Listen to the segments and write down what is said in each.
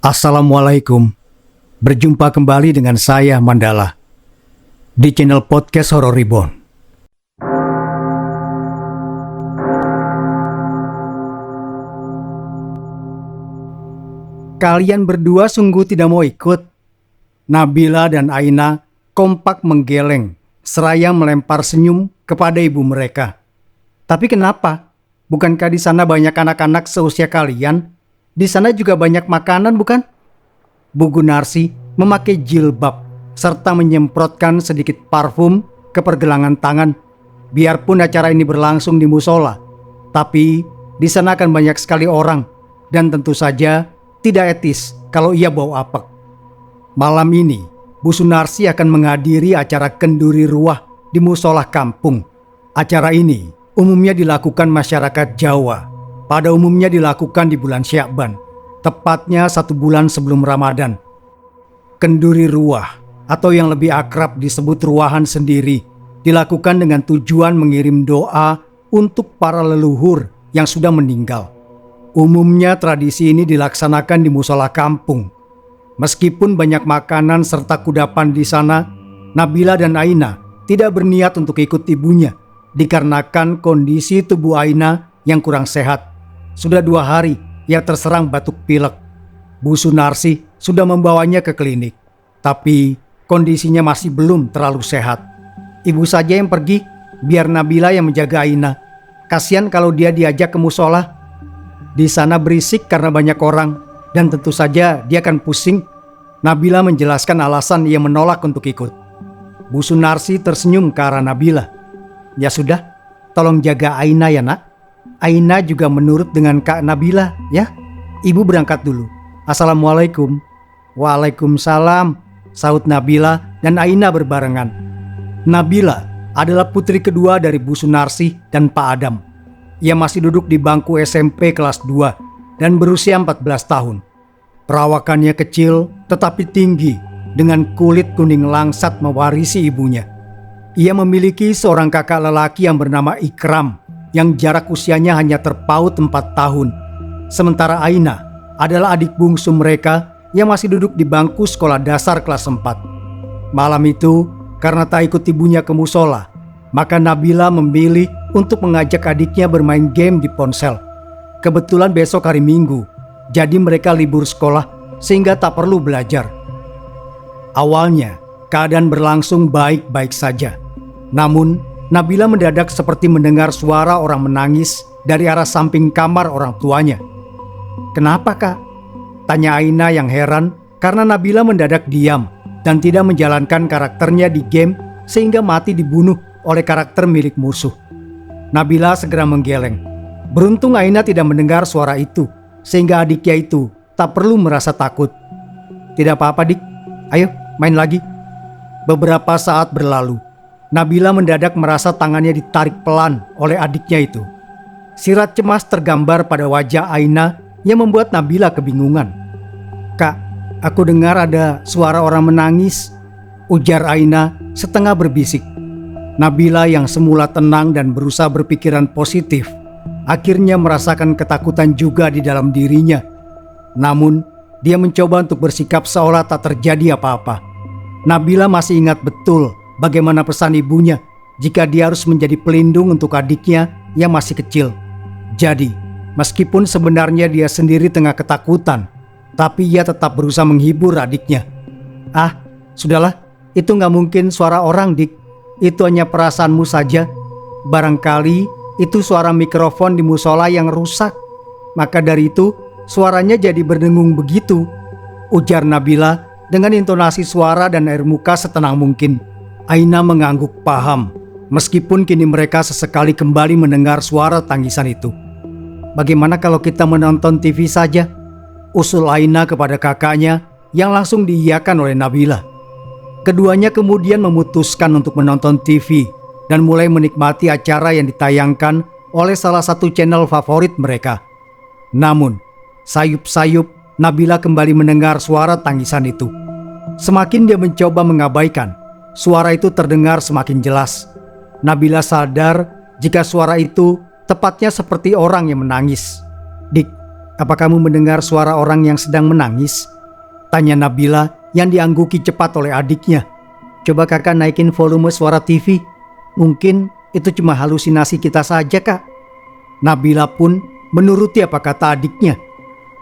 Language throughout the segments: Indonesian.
Assalamualaikum. Berjumpa kembali dengan saya Mandala di channel podcast Horror Reborn. Kalian berdua sungguh tidak mau ikut? Nabila dan Aina kompak menggeleng seraya melempar senyum kepada ibu mereka. Tapi kenapa? Bukankah di sana banyak anak-anak seusia kalian? Di sana juga banyak makanan, bukan? Bu Gunarsi memakai jilbab serta menyemprotkan sedikit parfum ke pergelangan tangan. Biarpun acara ini berlangsung di musola, tapi di sana akan banyak sekali orang dan tentu saja tidak etis kalau ia bau apek. Malam ini, Bu Sunarsi akan menghadiri acara kenduri ruah di musola kampung. Acara ini umumnya dilakukan masyarakat Jawa. Pada umumnya dilakukan di bulan Sya'ban, tepatnya 1 bulan sebelum Ramadan. Kenduri ruah atau yang lebih akrab disebut ruahan sendiri dilakukan dengan tujuan mengirim doa untuk para leluhur yang sudah meninggal. Umumnya tradisi ini dilaksanakan di musola kampung. Meskipun banyak makanan serta kudapan di sana, Nabila dan Aina tidak berniat untuk ikut ibunya dikarenakan kondisi tubuh Aina yang kurang sehat. Sudah 2 hari ia terserang batuk pilek. Bu Sunarsi sudah membawanya ke klinik, tapi kondisinya masih belum terlalu sehat. Ibu saja yang pergi, biar Nabila yang menjaga Aina. Kasihan kalau dia diajak ke musola. Di sana berisik karena banyak orang, dan tentu saja dia akan pusing. Nabila menjelaskan alasan ia menolak untuk ikut. Bu Sunarsi tersenyum ke arah Nabila. Ya sudah, tolong jaga Aina ya nak. Aina juga menurut dengan Kak Nabila ya. Ibu berangkat dulu. Assalamualaikum. Waalaikumsalam, sahut Nabila dan Aina berbarengan. Nabila adalah putri kedua dari Bu Sunarsi dan Pak Adam. Ia masih duduk di bangku SMP kelas 2 dan berusia 14 tahun. Perawakannya kecil tetapi tinggi dengan kulit kuning langsat mewarisi ibunya. Ia memiliki seorang kakak lelaki yang bernama Ikram yang jarak usianya hanya terpaut 4 tahun. Sementara Aina adalah adik bungsu mereka yang masih duduk di bangku sekolah dasar kelas 4. Malam itu, karena tak ikut ibunya ke musola, maka Nabila memilih untuk mengajak adiknya bermain game di ponsel. Kebetulan besok hari Minggu, jadi mereka libur sekolah sehingga tak perlu belajar. Awalnya, keadaan berlangsung baik-baik saja. Namun, Nabila mendadak seperti mendengar suara orang menangis dari arah samping kamar orang tuanya. "Kenapa, Kak?" tanya Aina yang heran karena Nabila mendadak diam dan tidak menjalankan karakternya di game sehingga mati dibunuh oleh karakter milik musuh. Nabila segera menggeleng. Beruntung Aina tidak mendengar suara itu sehingga adiknya itu tak perlu merasa takut. "Tidak apa-apa, Dik. Ayo main lagi." Beberapa saat berlalu. Nabila mendadak merasa tangannya ditarik pelan oleh adiknya itu. Sirat cemas tergambar pada wajah Aina yang membuat Nabila kebingungan. "Kak, aku dengar ada suara orang menangis," ujar Aina setengah berbisik. Nabila yang semula tenang dan berusaha berpikiran positif, akhirnya merasakan ketakutan juga di dalam dirinya. Namun, dia mencoba untuk bersikap seolah tak terjadi apa-apa. Nabila masih ingat betul bagaimana pesan ibunya jika dia harus menjadi pelindung untuk adiknya yang masih kecil. Jadi, meskipun sebenarnya dia sendiri tengah ketakutan, tapi ia tetap berusaha menghibur adiknya. "Ah, sudahlah, itu gak mungkin suara orang, Dik. Itu hanya perasaanmu saja. Barangkali itu suara mikrofon di musola yang rusak. Maka dari itu, suaranya jadi berdengung begitu," ujar Nabila dengan intonasi suara dan air muka setenang mungkin. Aina mengangguk paham, meskipun kini mereka sesekali kembali mendengar suara tangisan itu. "Bagaimana kalau kita menonton TV saja?" usul Aina kepada kakaknya yang langsung diiyakan oleh Nabila. Keduanya kemudian memutuskan untuk menonton TV dan mulai menikmati acara yang ditayangkan oleh salah satu channel favorit mereka. Namun, sayup-sayup Nabila kembali mendengar suara tangisan itu. Semakin dia mencoba mengabaikan, suara itu terdengar semakin jelas. Nabila sadar jika suara itu tepatnya seperti orang yang menangis. "Dik, apa kamu mendengar suara orang yang sedang menangis?" Tanya Nabila yang diangguki cepat oleh adiknya. Coba kakak naikin volume suara TV. Mungkin itu cuma halusinasi kita saja, Kak. Nabila pun menuruti apa kata adiknya.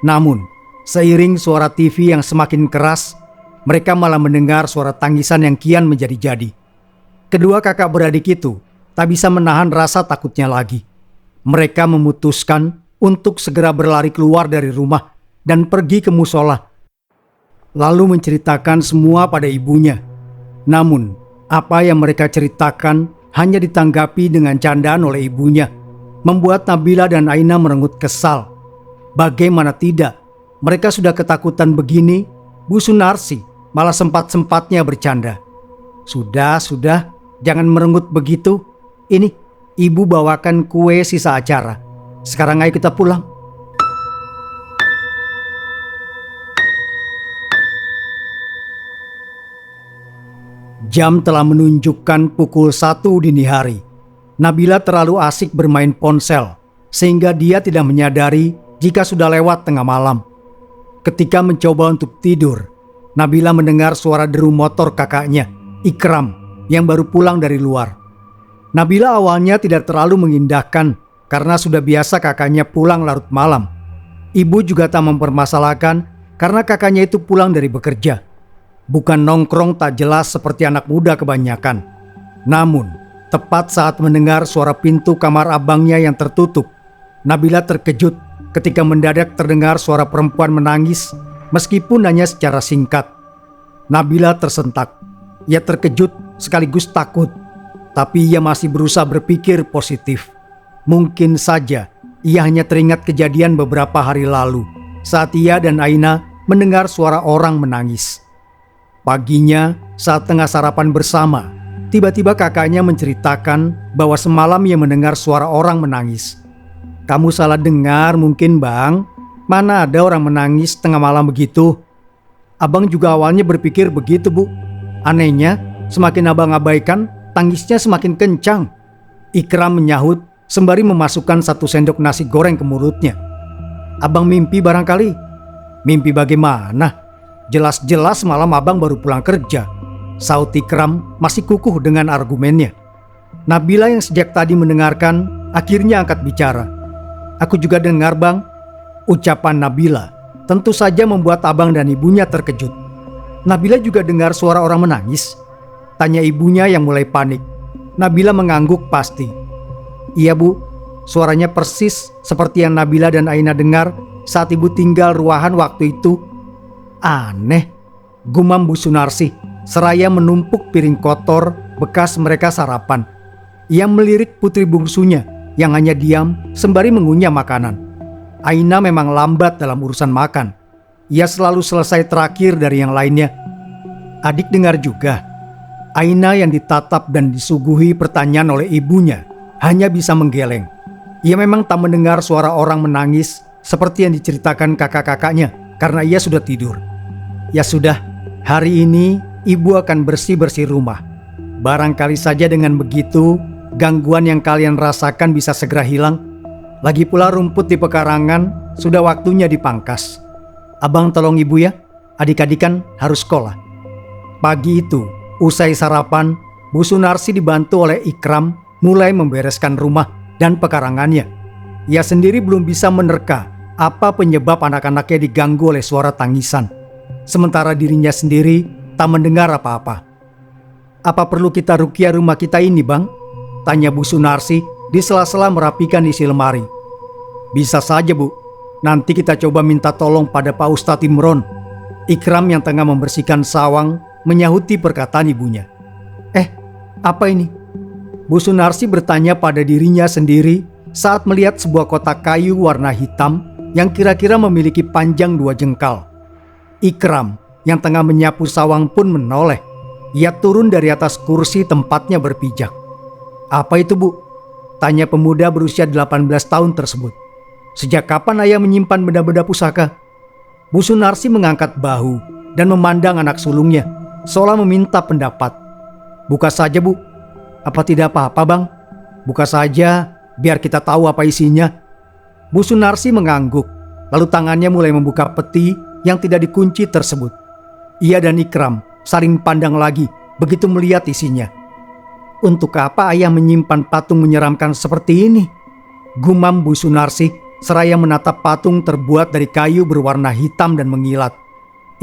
Namun, seiring suara TV yang semakin keras, mereka malah mendengar suara tangisan yang kian menjadi-jadi. Kedua kakak beradik itu tak bisa menahan rasa takutnya lagi. Mereka memutuskan untuk segera berlari keluar dari rumah dan pergi ke musola, lalu menceritakan semua pada ibunya. Namun, apa yang mereka ceritakan hanya ditanggapi dengan candaan oleh ibunya, membuat Nabila dan Aina merenggut kesal. Bagaimana tidak, mereka sudah ketakutan begini, Bu Sunarsi malah sempat-sempatnya bercanda. Sudah, jangan merenggut begitu. Ini, ibu bawakan kue sisa acara. Sekarang ayo kita pulang. Jam telah menunjukkan pukul 1 dini hari. Nabila terlalu asik bermain ponsel, sehingga dia tidak menyadari jika sudah lewat tengah malam. Ketika mencoba untuk tidur, Nabila mendengar suara deru motor kakaknya, Ikram, yang baru pulang dari luar. Nabila awalnya tidak terlalu mengindahkan karena sudah biasa kakaknya pulang larut malam. Ibu juga tak mempermasalahkan karena kakaknya itu pulang dari bekerja. Bukan nongkrong tak jelas seperti anak muda kebanyakan. Namun, tepat saat mendengar suara pintu kamar abangnya yang tertutup, Nabila terkejut ketika mendadak terdengar suara perempuan menangis meskipun hanya secara singkat. Nabila tersentak. Ia terkejut sekaligus takut, tapi ia masih berusaha berpikir positif. Mungkin saja ia hanya teringat kejadian beberapa hari lalu saat ia dan Aina mendengar suara orang menangis. Paginya, saat tengah sarapan bersama, tiba-tiba kakaknya menceritakan bahwa semalam ia mendengar suara orang menangis. Kamu salah dengar mungkin, Bang. Mana ada orang menangis tengah malam begitu? Abang juga awalnya berpikir begitu, Bu. Anehnya, semakin abang abaikan, tangisnya semakin kencang. Ikram menyahut sembari memasukkan 1 sendok nasi goreng ke mulutnya. Abang mimpi barangkali. Mimpi bagaimana? Jelas-jelas malam abang baru pulang kerja. Saut Ikram masih kukuh dengan argumennya. Nabila yang sejak tadi mendengarkan akhirnya angkat bicara. Aku juga dengar, Bang. Ucapan Nabila tentu saja membuat abang dan ibunya terkejut. Nabila juga dengar suara orang menangis? Tanya ibunya yang mulai panik. Nabila mengangguk pasti. Iya, Bu, suaranya persis seperti yang Nabila dan Aina dengar saat ibu tinggal ruahan waktu itu. Aneh, gumam Bu Sunarsi seraya menumpuk piring kotor bekas mereka sarapan. Ia melirik putri bungsunya yang hanya diam sembari mengunyah makanan. Aina memang lambat dalam urusan makan. Ia selalu selesai terakhir dari yang lainnya. Adik dengar juga. Aina yang ditatap dan disuguhi pertanyaan oleh ibunya hanya bisa menggeleng. Ia memang tak mendengar suara orang menangis seperti yang diceritakan kakak-kakaknya karena ia sudah tidur. Ya sudah, hari ini ibu akan bersih-bersih rumah. Barangkali saja dengan begitu, gangguan yang kalian rasakan bisa segera hilang. Lagi pula rumput di pekarangan sudah waktunya dipangkas. Abang tolong ibu ya, adik-adik kan harus sekolah. Pagi itu, usai sarapan, Bu Sunarsi dibantu oleh Ikram mulai membereskan rumah dan pekarangannya. Ia sendiri belum bisa menerka apa penyebab anak-anaknya diganggu oleh suara tangisan. Sementara dirinya sendiri tak mendengar apa-apa. Apa perlu kita ruqyah rumah kita ini, Bang? Tanya Bu Sunarsi di sela-sela merapikan isi lemari. Bisa saja, Bu. Nanti kita coba minta tolong pada Pak Ustadz Imron. Ikram yang tengah membersihkan sawang menyahuti perkataan ibunya. Apa ini? Bu Sunarsi bertanya pada dirinya sendiri saat melihat sebuah kotak kayu warna hitam yang kira-kira memiliki panjang 2 jengkal. Ikram yang tengah menyapu sawang pun menoleh. Ia turun dari atas kursi tempatnya berpijak. Apa itu, Bu? Tanya pemuda berusia 18 tahun tersebut. Sejak kapan ayah menyimpan benda-benda pusaka? Bu Sunarsi mengangkat bahu dan memandang anak sulungnya, seolah meminta pendapat. Buka saja, Bu. Apa tidak apa-apa, Bang? Buka saja, biar kita tahu apa isinya. Bu Sunarsi mengangguk, lalu tangannya mulai membuka peti yang tidak dikunci tersebut. Ia dan Ikram saling pandang lagi begitu melihat isinya. Untuk apa ayah menyimpan patung menyeramkan seperti ini? Gumam Bu Sunarsih seraya menatap patung terbuat dari kayu berwarna hitam dan mengilat.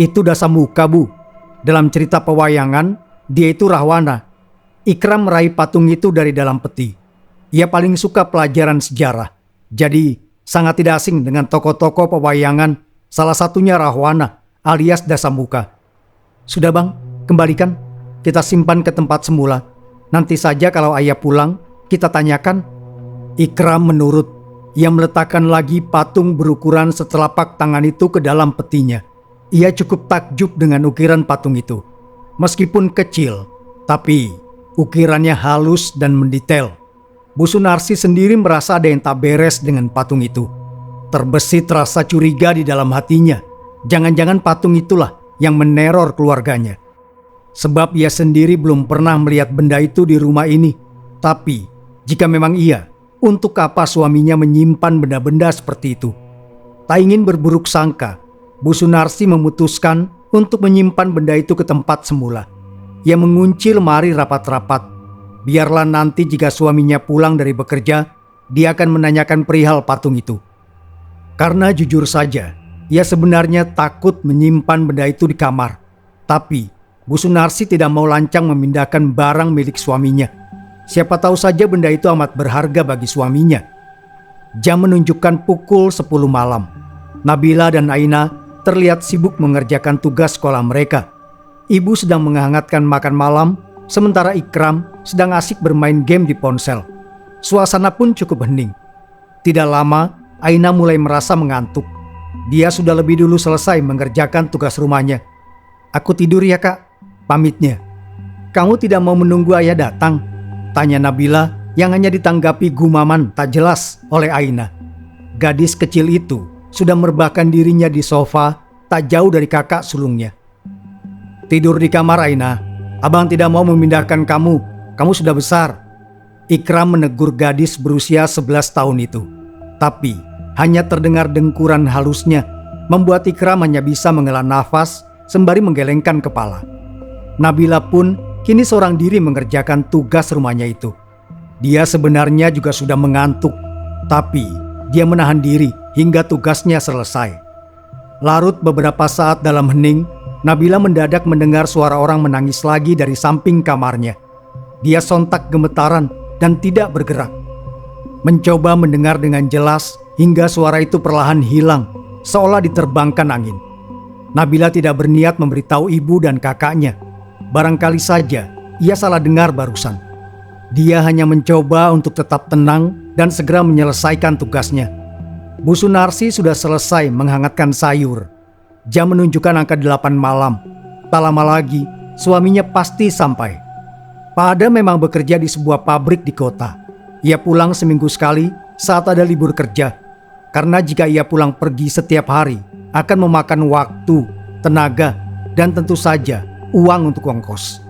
Itu Dasamuka, Bu. Dalam cerita pewayangan, dia itu Rahwana. Ikram meraih patung itu dari dalam peti. Ia paling suka pelajaran sejarah. Jadi sangat tidak asing dengan tokoh-tokoh pewayangan, salah satunya Rahwana alias Dasamuka. Sudah bang, kembalikan. Kita simpan ke tempat semula. Nanti saja kalau ayah pulang, kita tanyakan. Ikram menurut. Ia meletakkan lagi patung berukuran setelapak tangan itu ke dalam petinya. Ia cukup takjub dengan ukiran patung itu. Meskipun kecil, tapi ukirannya halus dan mendetail. Bu Sunarsih sendiri merasa ada yang tak beres dengan patung itu. Terbesit rasa curiga di dalam hatinya. Jangan-jangan patung itulah yang meneror keluarganya. Sebab ia sendiri belum pernah melihat benda itu di rumah ini. Tapi jika memang iya, untuk apa suaminya menyimpan benda-benda seperti itu? Tak ingin berburuk sangka, Bu Sunarsih memutuskan untuk menyimpan benda itu ke tempat semula. Ia mengunci lemari rapat-rapat. Biarlah nanti jika suaminya pulang dari bekerja, dia akan menanyakan perihal patung itu. Karena jujur saja, ia sebenarnya takut menyimpan benda itu di kamar. Tapi Bu Sunarsih tidak mau lancang memindahkan barang milik suaminya. Siapa tahu saja benda itu amat berharga bagi suaminya. Jam menunjukkan pukul 10 malam. Nabila dan Aina terlihat sibuk mengerjakan tugas sekolah mereka. Ibu sedang menghangatkan makan malam, sementara Ikram sedang asik bermain game di ponsel. Suasana pun cukup hening. Tidak lama, Aina mulai merasa mengantuk. Dia sudah lebih dulu selesai mengerjakan tugas rumahnya. "Aku tidur ya kak," pamitnya. "Kamu tidak mau menunggu ayah datang?" tanya Nabila yang hanya ditanggapi gumaman tak jelas oleh Aina. Gadis kecil itu sudah merebahkan dirinya di sofa tak jauh dari kakak sulungnya. "Tidur di kamar Aina, abang tidak mau memindahkan kamu, kamu sudah besar." Ikram menegur gadis berusia 11 tahun itu. Tapi hanya terdengar dengkuran halusnya membuat Ikram hanya bisa menghela nafas sembari menggelengkan kepala. Nabila pun kini seorang diri mengerjakan tugas rumahnya itu. Dia sebenarnya juga sudah mengantuk, tapi dia menahan diri hingga tugasnya selesai. Larut beberapa saat dalam hening, Nabila mendadak mendengar suara orang menangis lagi dari samping kamarnya. Dia sontak gemetaran dan tidak bergerak. Mencoba mendengar dengan jelas hingga suara itu perlahan hilang, seolah diterbangkan angin. Nabila tidak berniat memberitahu ibu dan kakaknya. Barangkali saja ia salah dengar barusan. Dia hanya mencoba untuk tetap tenang dan segera menyelesaikan tugasnya. Bu Sunarsih sudah selesai menghangatkan sayur. Jam menunjukkan angka 8 malam. Tak lama lagi suaminya pasti sampai. Pak Adam memang bekerja di sebuah pabrik di kota. Ia pulang seminggu sekali saat ada libur kerja. Karena jika ia pulang pergi setiap hari akan memakan waktu, tenaga, dan tentu saja uang untuk ongkos.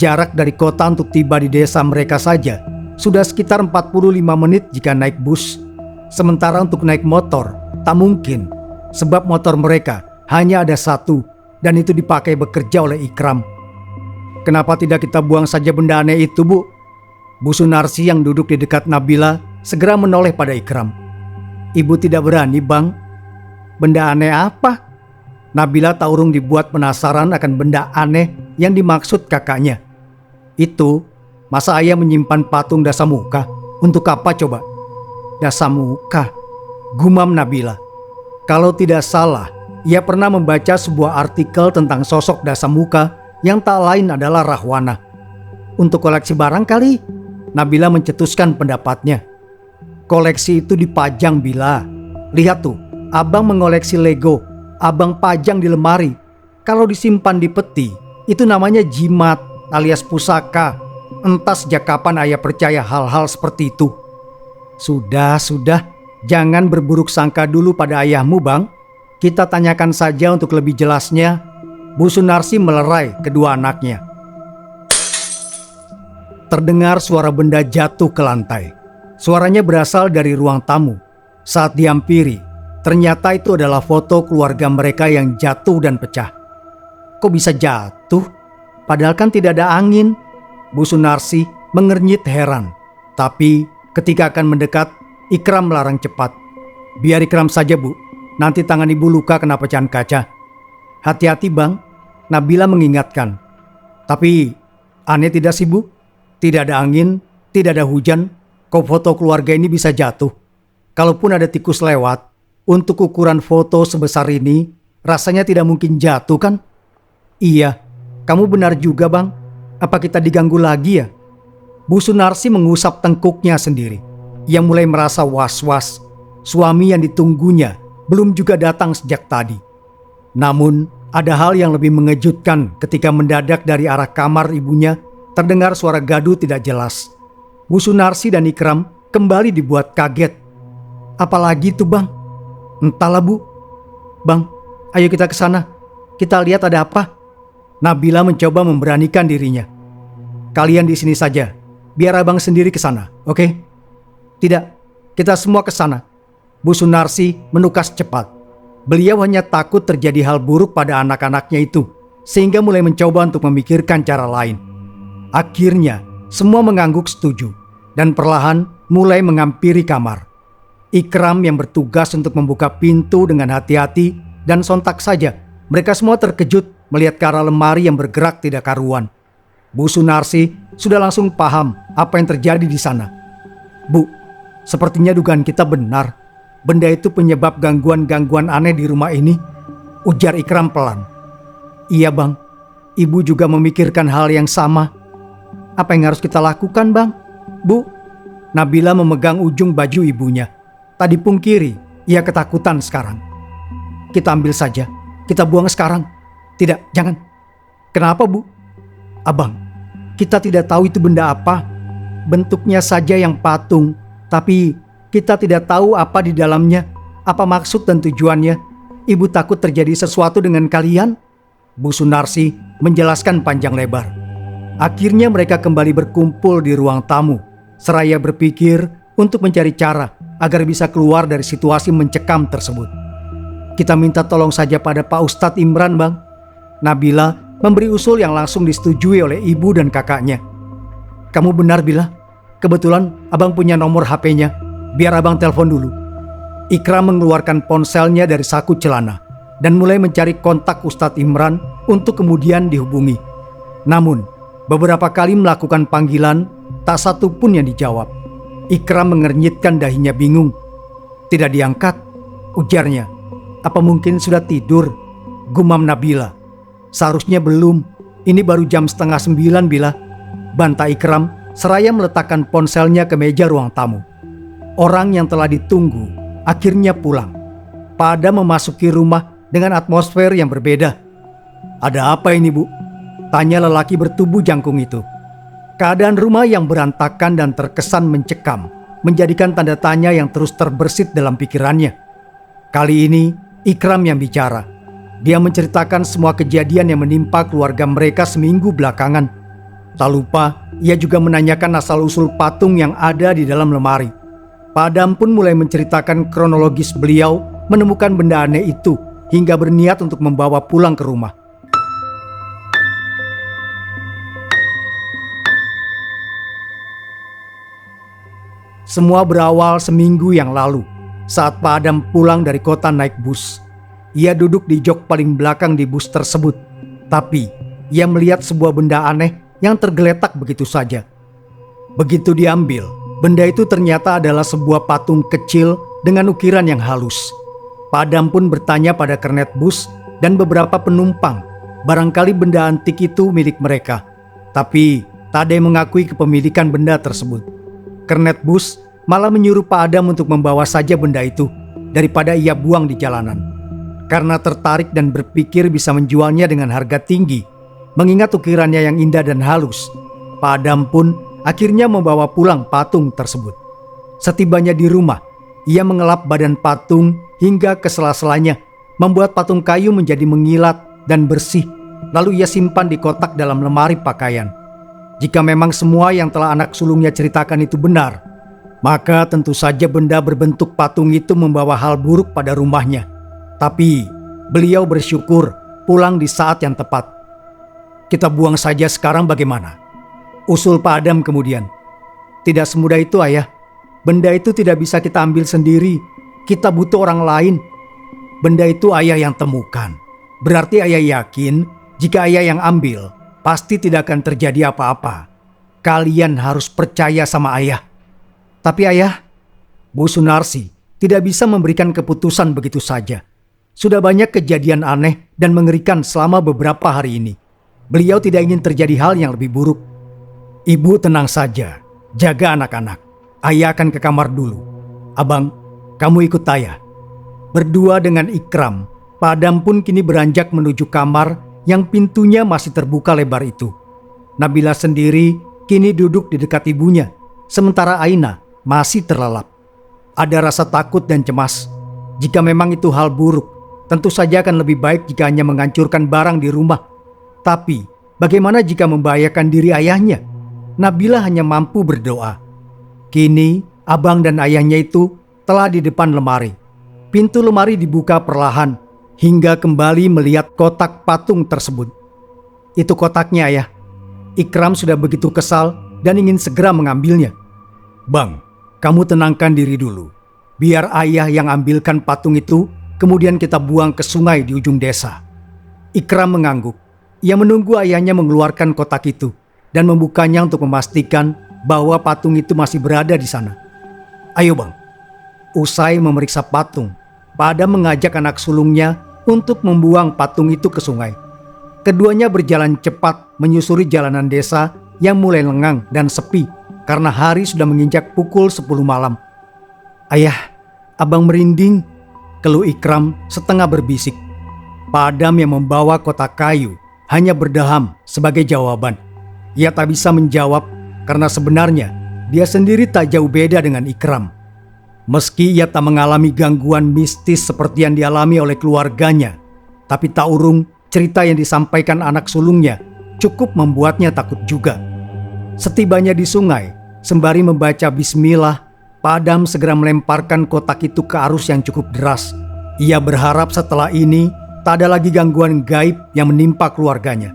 Jarak dari kota untuk tiba di desa mereka saja sudah sekitar 45 menit jika naik bus. Sementara untuk naik motor tak mungkin, sebab motor mereka hanya ada satu dan itu dipakai bekerja oleh Ikram. "Kenapa tidak kita buang saja benda aneh itu, Bu?" Bu Sunarsih yang duduk di dekat Nabila segera menoleh pada Ikram. "Ibu tidak berani, Bang." "Benda aneh apa?" Nabila tak urung dibuat penasaran akan benda aneh yang dimaksud kakaknya. "Itu, masa ayah menyimpan patung Dasamuka? Untuk apa coba?" "Dasamuka," gumam Nabila. Kalau tidak salah, ia pernah membaca sebuah artikel tentang sosok Dasamuka yang tak lain adalah Rahwana. "Untuk koleksi barang kali?" Nabila mencetuskan pendapatnya. "Koleksi itu dipajang, Bila. Lihat tuh, abang mengoleksi Lego. Abang pajang di lemari. Kalau disimpan di peti, itu namanya jimat alias pusaka. Entah sejak kapan ayah percaya hal-hal seperti itu." Sudah, jangan berburuk sangka dulu pada ayahmu, Bang. Kita tanyakan saja untuk lebih jelasnya. Bu Sunarsih melerai kedua anaknya. Terdengar suara benda jatuh ke lantai. Suaranya berasal dari ruang tamu. Saat dihampiri, Ternyata itu adalah foto keluarga mereka yang jatuh dan pecah. Kok bisa jatuh? Padahal kan tidak ada angin. Bu Sunarsi mengernyit heran. Tapi ketika akan mendekat, Ikram melarang cepat. Biar Ikram saja, Bu. Nanti tangan ibu luka kena pecahan kaca. Hati-hati, Bang. Nabila mengingatkan. Tapi aneh tidak sih, Bu? Tidak ada angin, tidak ada hujan. Kok foto keluarga ini bisa jatuh? Kalaupun ada tikus lewat, untuk ukuran foto sebesar ini, rasanya tidak mungkin jatuh kan? Iya, kamu benar juga, Bang. Apa kita diganggu lagi ya? Bu Sunarsi mengusap tengkuknya sendiri. Ia mulai merasa was-was. Suami yang ditunggunya belum juga datang sejak tadi. Namun, ada hal yang lebih mengejutkan ketika mendadak dari arah kamar ibunya terdengar suara gaduh tidak jelas. Bu Sunarsi dan Ikram kembali dibuat kaget. Apalagi itu, Bang? Entahlah, Bu. Bang, ayo kita ke sana. Kita lihat ada apa. Nabila mencoba memberanikan dirinya. Kalian di sini saja. Biar abang sendiri ke sana, oke? Tidak, kita semua ke sana. Bu Sunarsi menukas cepat. Beliau hanya takut terjadi hal buruk pada anak-anaknya itu, sehingga mulai mencoba untuk memikirkan cara lain. Akhirnya, semua mengangguk setuju, dan perlahan mulai menghampiri kamar. Ikram yang bertugas untuk membuka pintu dengan hati-hati, dan sontak saja mereka semua terkejut melihat ke arah lemari yang bergerak tidak karuan. Bu Sunarsi sudah langsung paham apa yang terjadi di sana. Bu, sepertinya dugaan kita benar. Benda itu penyebab gangguan-gangguan aneh di rumah ini, ujar Ikram pelan. Iya, Bang. Ibu juga memikirkan hal yang sama. Apa yang harus kita lakukan, Bang? Bu, Nabila memegang ujung baju ibunya. Tadi pungkiri, ia ketakutan sekarang. Kita ambil saja, kita buang sekarang. Tidak, jangan. Kenapa, Bu? Abang, kita tidak tahu itu benda apa. Bentuknya saja yang patung, tapi kita tidak tahu apa di dalamnya, apa maksud dan tujuannya. Ibu takut terjadi sesuatu dengan kalian? Bu Sunarsi menjelaskan panjang lebar. Akhirnya mereka kembali berkumpul di ruang tamu, seraya berpikir untuk mencari cara agar bisa keluar dari situasi mencekam tersebut. Kita minta tolong saja pada Pak Ustadz Imran, Bang. Nabila memberi usul yang langsung disetujui oleh ibu dan kakaknya. Kamu benar, Bila. Kebetulan abang punya nomor HP-nya. Biar abang telepon dulu. Ikram mengeluarkan ponselnya dari saku celana dan mulai mencari kontak Ustadz Imran untuk kemudian dihubungi. Namun, beberapa kali melakukan panggilan, tak satu pun yang dijawab. Ikram mengernyitkan dahinya bingung. Tidak diangkat, ujarnya. Apa mungkin sudah tidur? Gumam Nabila. Seharusnya belum. Ini baru jam 8:30, Bila. Bantah Ikram seraya meletakkan ponselnya ke meja ruang tamu. Orang yang telah ditunggu akhirnya pulang. Pak Adam memasuki rumah dengan atmosfer yang berbeda. Ada apa ini, Bu? Tanya lelaki bertubuh jangkung itu. Keadaan rumah yang berantakan dan terkesan mencekam menjadikan tanda tanya yang terus terbersit dalam pikirannya. Kali ini Ikram yang bicara. Dia menceritakan semua kejadian yang menimpa keluarga mereka seminggu belakangan. Tak lupa, ia juga menanyakan asal-usul patung yang ada di dalam lemari. Pak Adam pun mulai menceritakan kronologis beliau menemukan benda aneh itu hingga berniat untuk membawa pulang ke rumah. Semua berawal seminggu yang lalu saat Pak Adam pulang dari kota naik bus. Ia duduk di jok paling belakang di bus tersebut. Tapi ia melihat sebuah benda aneh yang tergeletak begitu saja. Begitu diambil, benda itu ternyata adalah sebuah patung kecil dengan ukiran yang halus. Pak Adam pun bertanya pada kernet bus dan beberapa penumpang. Barangkali benda antik itu milik mereka. Tapi tak ada yang mengakui kepemilikan benda tersebut. Kernet bus malah menyuruh Pak Adam untuk membawa saja benda itu daripada ia buang di jalanan. Karena tertarik dan berpikir bisa menjualnya dengan harga tinggi, mengingat ukirannya yang indah dan halus, Pak Adam pun akhirnya membawa pulang patung tersebut. Setibanya di rumah, ia mengelap badan patung hingga ke sela-selanya, membuat patung kayu menjadi mengilat dan bersih. Lalu ia simpan di kotak dalam lemari pakaian. Jika memang semua yang telah anak sulungnya ceritakan itu benar, Maka tentu saja benda berbentuk patung itu membawa hal buruk pada rumahnya. Tapi beliau bersyukur pulang di saat yang tepat. Kita buang saja sekarang bagaimana? Usul Pak Adam kemudian. Tidak semudah itu, Ayah. Benda itu tidak bisa kita ambil sendiri. Kita butuh orang lain. Benda itu Ayah yang temukan. Berarti Ayah yakin jika Ayah yang ambil, pasti tidak akan terjadi apa-apa. Kalian harus percaya sama Ayah. Tapi Ayah, Bu Sunarsi tidak bisa memberikan keputusan begitu saja. Sudah banyak kejadian aneh dan mengerikan selama beberapa hari ini. Beliau tidak ingin terjadi hal yang lebih buruk. Ibu tenang saja, jaga anak-anak. Ayah akan ke kamar dulu. Abang, kamu ikut Ayah. Berdua dengan Ikram, Pak Adam pun kini beranjak menuju kamar yang pintunya masih terbuka lebar itu. Nabila sendiri kini duduk di dekat ibunya, sementara Aina masih terlelap. Ada rasa takut dan cemas. Jika memang itu hal buruk, tentu saja akan lebih baik jika hanya menghancurkan barang di rumah. Tapi bagaimana jika membahayakan diri ayahnya? Nabila hanya mampu berdoa. Kini abang dan ayahnya itu telah di depan lemari. Pintu lemari dibuka perlahan hingga kembali melihat kotak patung tersebut. Itu kotaknya, Ayah. Ikram sudah begitu kesal dan ingin segera mengambilnya. Bang, kamu tenangkan diri dulu. Biar Ayah yang ambilkan patung itu, kemudian kita buang ke sungai di ujung desa. Ikram mengangguk. Ia menunggu ayahnya mengeluarkan kotak itu dan membukanya untuk memastikan bahwa patung itu masih berada di sana. Ayo bang. Usai memeriksa patung, Pak Adam mengajak anak sulungnya untuk membuang patung itu ke sungai. Keduanya berjalan cepat menyusuri jalanan desa yang mulai lengang dan sepi karena hari sudah menginjak pukul 10 malam. Ayah, abang merinding, keluh Ikram setengah berbisik. Pak Adam yang membawa kotak kayu hanya berdaham sebagai jawaban. Ia tak bisa menjawab karena sebenarnya dia sendiri tak jauh beda dengan Ikram. Meski ia tak mengalami gangguan mistis seperti yang dialami oleh keluarganya, tapi tak urung cerita yang disampaikan anak sulungnya cukup membuatnya takut juga. Setibanya di sungai, sembari membaca bismillah, Pak Adam segera melemparkan kotak itu ke arus yang cukup deras. Ia berharap setelah ini tak ada lagi gangguan gaib yang menimpa keluarganya.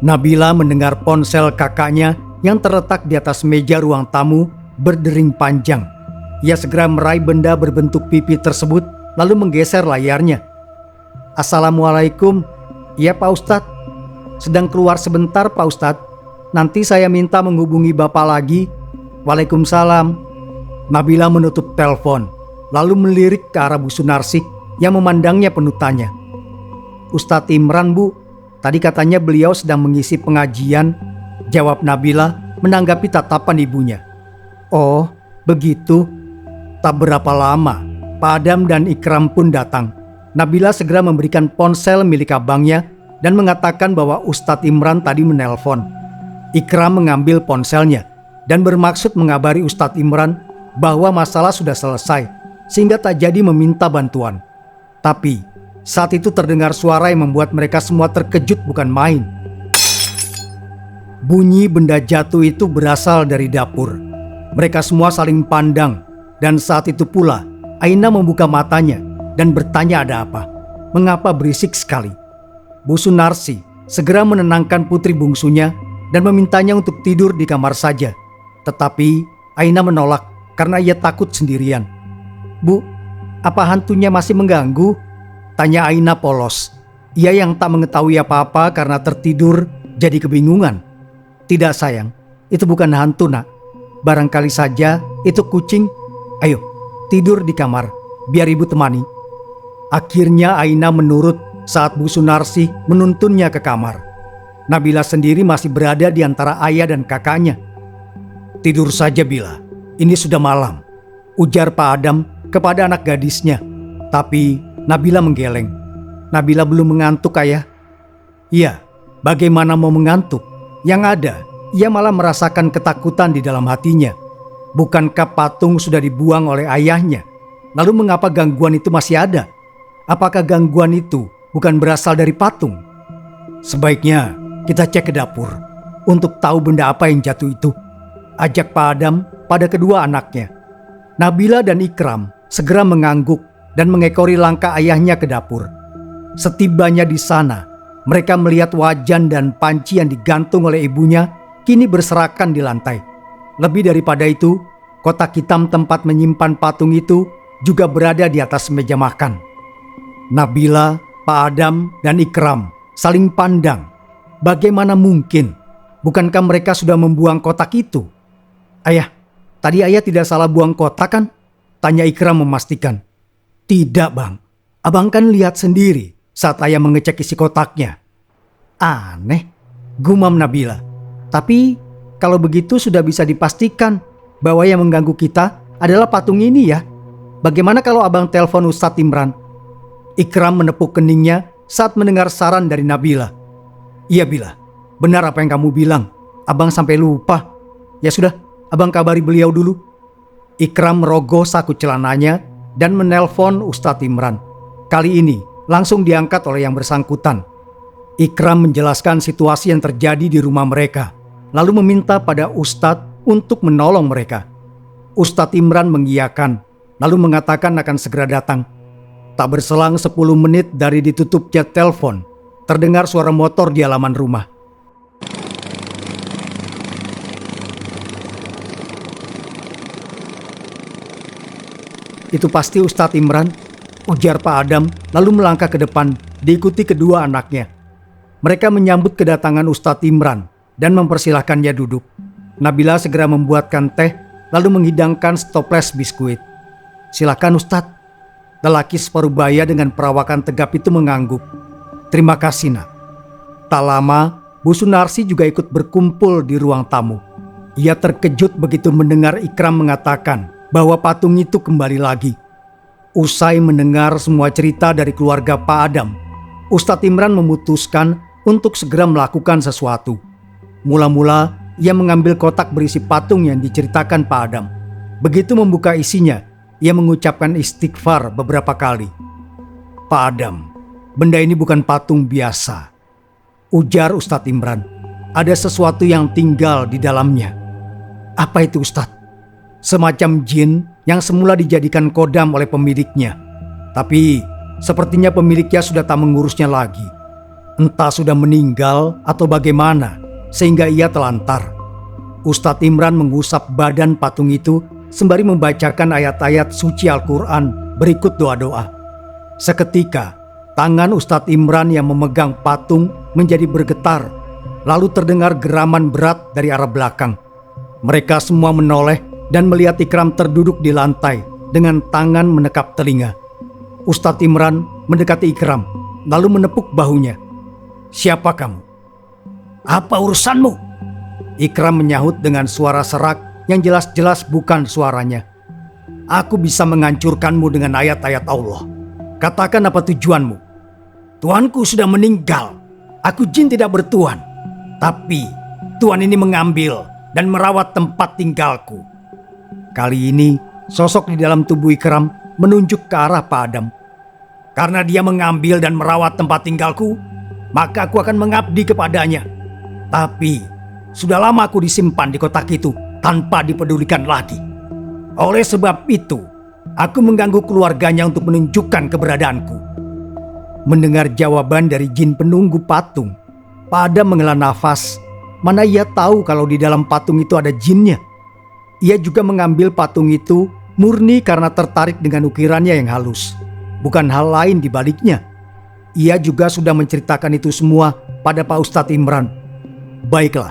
Nabila mendengar ponsel kakaknya yang terletak di atas meja ruang tamu berdering panjang. Ia segera meraih benda berbentuk pipi tersebut lalu menggeser layarnya. Assalamualaikum. Iya Pak Ustadz. Sedang keluar sebentar Pak Ustadz. Nanti saya minta menghubungi Bapak lagi. Waalaikumsalam. Nabila menutup telepon lalu melirik ke arah Bu Sunarsih yang memandangnya penuh tanya. Ustadz Imran Bu, tadi katanya beliau sedang mengisi pengajian, jawab Nabila menanggapi tatapan ibunya. Oh, begitu. Tak berapa lama, Pak Adam dan Ikram pun datang. Nabila segera memberikan ponsel milik abangnya dan mengatakan bahwa Ustadz Imran tadi menelpon. Ikram mengambil ponselnya dan bermaksud mengabari Ustadz Imran bahwa masalah sudah selesai sehingga tak jadi meminta bantuan. Tapi saat itu terdengar suara yang membuat mereka semua terkejut bukan main. Bunyi benda jatuh itu berasal dari dapur. Mereka semua saling pandang dan saat itu pula Aina membuka matanya dan bertanya ada apa. Mengapa berisik sekali? Bu Sunarsi segera menenangkan putri bungsunya dan memintanya untuk tidur di kamar saja. Tetapi Aina menolak karena ia takut sendirian. Bu, apa hantunya masih mengganggu? Tanya Aina polos. Ia yang tak mengetahui apa-apa karena tertidur jadi kebingungan. Tidak sayang, itu bukan hantu nak. Barangkali saja itu kucing. Ayo, tidur di kamar, biar ibu temani. Akhirnya Aina menurut saat Bu Sunarsih menuntunnya ke kamar. Nabila sendiri masih berada di antara ayah dan kakaknya. Tidur saja Bila, ini sudah malam, ujar Pak Adam kepada anak gadisnya. Tapi Nabila menggeleng. Nabila belum mengantuk ayah. Iya, bagaimana mau mengantuk? Yang ada, ia malah merasakan ketakutan di dalam hatinya. Bukankah patung sudah dibuang oleh ayahnya? Lalu mengapa gangguan itu masih ada? Apakah gangguan itu bukan berasal dari patung? Sebaiknya kita cek ke dapur untuk tahu benda apa yang jatuh itu. Ajak Pak Adam pada kedua anaknya. Nabila dan Ikram segera mengangguk dan mengekori langkah ayahnya ke dapur. Setibanya di sana, mereka melihat wajan dan panci yang digantung oleh ibunya kini berserakan di lantai. Lebih daripada itu, kotak hitam tempat menyimpan patung itu juga berada di atas meja makan. Nabila, Pak Adam, dan Ikram saling pandang. Bagaimana mungkin? Bukankah mereka sudah membuang kotak itu? Ayah, tadi ayah tidak salah buang kotak kan? Tanya Ikram memastikan. Tidak bang, abang kan lihat sendiri saat ayah mengecek isi kotaknya. Aneh, gumam Nabila. Tapi kalau begitu sudah bisa dipastikan bahwa yang mengganggu kita adalah patung ini ya. Bagaimana kalau abang telepon Ustadz Imran? Ikram menepuk keningnya saat mendengar saran dari Nabila. Iya Bila, benar apa yang kamu bilang. Abang sampai lupa. Ya sudah, abang kabari beliau dulu. Ikram merogoh saku celananya dan menelpon Ustadz Imran. Kali ini langsung diangkat oleh yang bersangkutan. Ikram menjelaskan situasi yang terjadi di rumah mereka, lalu meminta pada Ustadz untuk menolong mereka. Ustadz Imran mengiyakan, lalu mengatakan akan segera datang. Tak berselang 10 menit dari ditutupnya telepon, terdengar suara motor di halaman rumah. Itu pasti Ustadz Imran, ujar Pak Adam lalu melangkah ke depan diikuti kedua anaknya. Mereka menyambut kedatangan Ustadz Imran dan mempersilahkannya duduk. Nabila segera membuatkan teh lalu menghidangkan setoples biskuit. Silakan Ustadz. Lelaki separuh baya dengan perawakan tegap itu mengangguk. Terima kasih nak. Tak lama, Bu Sunarsi juga ikut berkumpul di ruang tamu. Ia terkejut begitu mendengar Ikram mengatakan bahwa patung itu kembali lagi. Usai mendengar semua cerita dari keluarga Pak Adam, Ustadz Imran memutuskan untuk segera melakukan sesuatu. Mula-mula, ia mengambil kotak berisi patung yang diceritakan Pak Adam. Begitu membuka isinya, ia mengucapkan istighfar beberapa kali. Pak Adam, benda ini bukan patung biasa, ujar Ustadz Imran. Ada sesuatu yang tinggal di dalamnya. Apa itu Ustadz? Semacam jin yang semula dijadikan kodam oleh pemiliknya. Tapi sepertinya pemiliknya sudah tak mengurusnya lagi. Entah sudah meninggal atau bagaimana sehingga ia telantar. Ustadz Imran mengusap badan patung itu sembari membacakan ayat-ayat suci Al-Quran berikut doa-doa. Seketika, tangan Ustadz Imran yang memegang patung menjadi bergetar, lalu terdengar geraman berat dari arah belakang. Mereka semua menoleh dan melihat Ikram terduduk di lantai dengan tangan menekap telinga. Ustadz Imran mendekati Ikram, lalu menepuk bahunya. Siapa kamu? Apa urusanmu? Ikram menyahut dengan suara serak yang jelas-jelas bukan suaranya. Aku bisa menghancurkanmu dengan ayat-ayat Allah. Katakan apa tujuanmu? Tuanku sudah meninggal. Aku jin tidak bertuan. Tapi Tuan ini mengambil dan merawat tempat tinggalku. Kali ini sosok di dalam tubuh Ikram menunjuk ke arah Pak Adam. Karena dia mengambil dan merawat tempat tinggalku, maka aku akan mengabdi kepadanya. Tapi sudah lama aku disimpan di kotak itu tanpa dipedulikan lagi. Oleh sebab itu, aku mengganggu keluarganya untuk menunjukkan keberadaanku. Mendengar jawaban dari jin penunggu patung, Pak Adam menghela nafas. Mana ia tahu kalau di dalam patung itu ada jinnya. Ia juga mengambil patung itu murni karena tertarik dengan ukirannya yang halus. Bukan hal lain di baliknya. Ia juga sudah menceritakan itu semua pada Pak Ustadz Imran. Baiklah,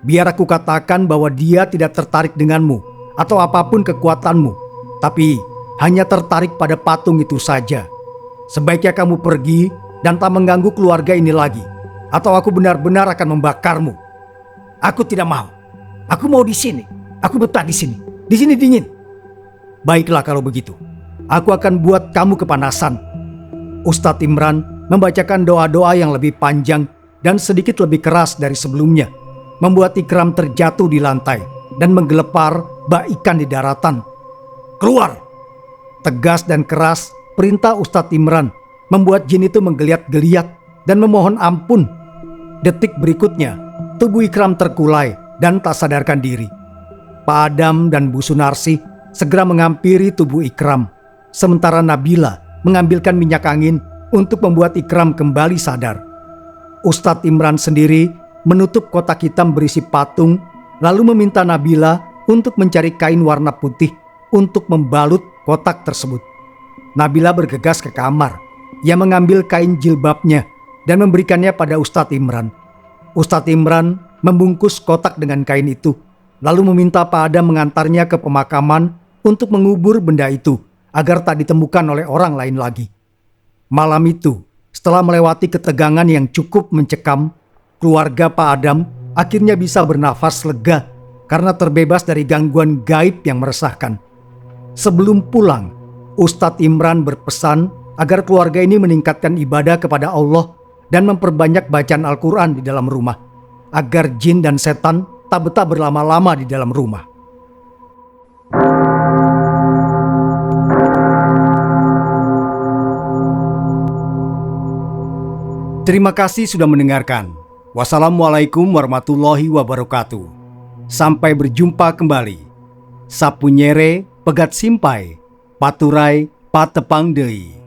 biar aku katakan bahwa dia tidak tertarik denganmu atau apapun kekuatanmu, tapi hanya tertarik pada patung itu saja. Sebaiknya kamu pergi dan tak mengganggu keluarga ini lagi, atau aku benar-benar akan membakarmu. Aku tidak mau. Aku mau di sini. Aku betah di sini. Di sini dingin. Baiklah kalau begitu. Aku akan buat kamu kepanasan. Ustadz Imran membacakan doa-doa yang lebih panjang dan sedikit lebih keras dari sebelumnya, membuat Ikram terjatuh di lantai dan menggelepar bak ikan di daratan. Keluar! Tegas dan keras perintah Ustadz Imran membuat jin itu menggeliat-geliat dan memohon ampun. Detik berikutnya, tubuh Ikram terkulai dan tak sadarkan diri. Pak Adam dan Bu Sunarsi segera menghampiri tubuh Ikram, sementara Nabila mengambilkan minyak angin untuk membuat Ikram kembali sadar. Ustadz Imran sendiri menutup kotak hitam berisi patung, lalu meminta Nabila untuk mencari kain warna putih untuk membalut kotak tersebut. Nabila bergegas ke kamar. Ia mengambil kain jilbabnya dan memberikannya pada Ustadz Imran. Ustadz Imran membungkus kotak dengan kain itu, lalu meminta Pak Adam mengantarnya ke pemakaman untuk mengubur benda itu agar tak ditemukan oleh orang lain lagi. Malam itu, setelah melewati ketegangan yang cukup mencekam, keluarga Pak Adam akhirnya bisa bernafas lega karena terbebas dari gangguan gaib yang meresahkan. Sebelum pulang, Ustadz Imran berpesan agar keluarga ini meningkatkan ibadah kepada Allah dan memperbanyak bacaan Al-Quran di dalam rumah, agar jin dan setan tak betah berlama-lama di dalam rumah. Terima kasih sudah mendengarkan. Wassalamualaikum warahmatullahi wabarakatuh. Sampai berjumpa kembali. Sapunyere pegat simpai, paturai patepang deui.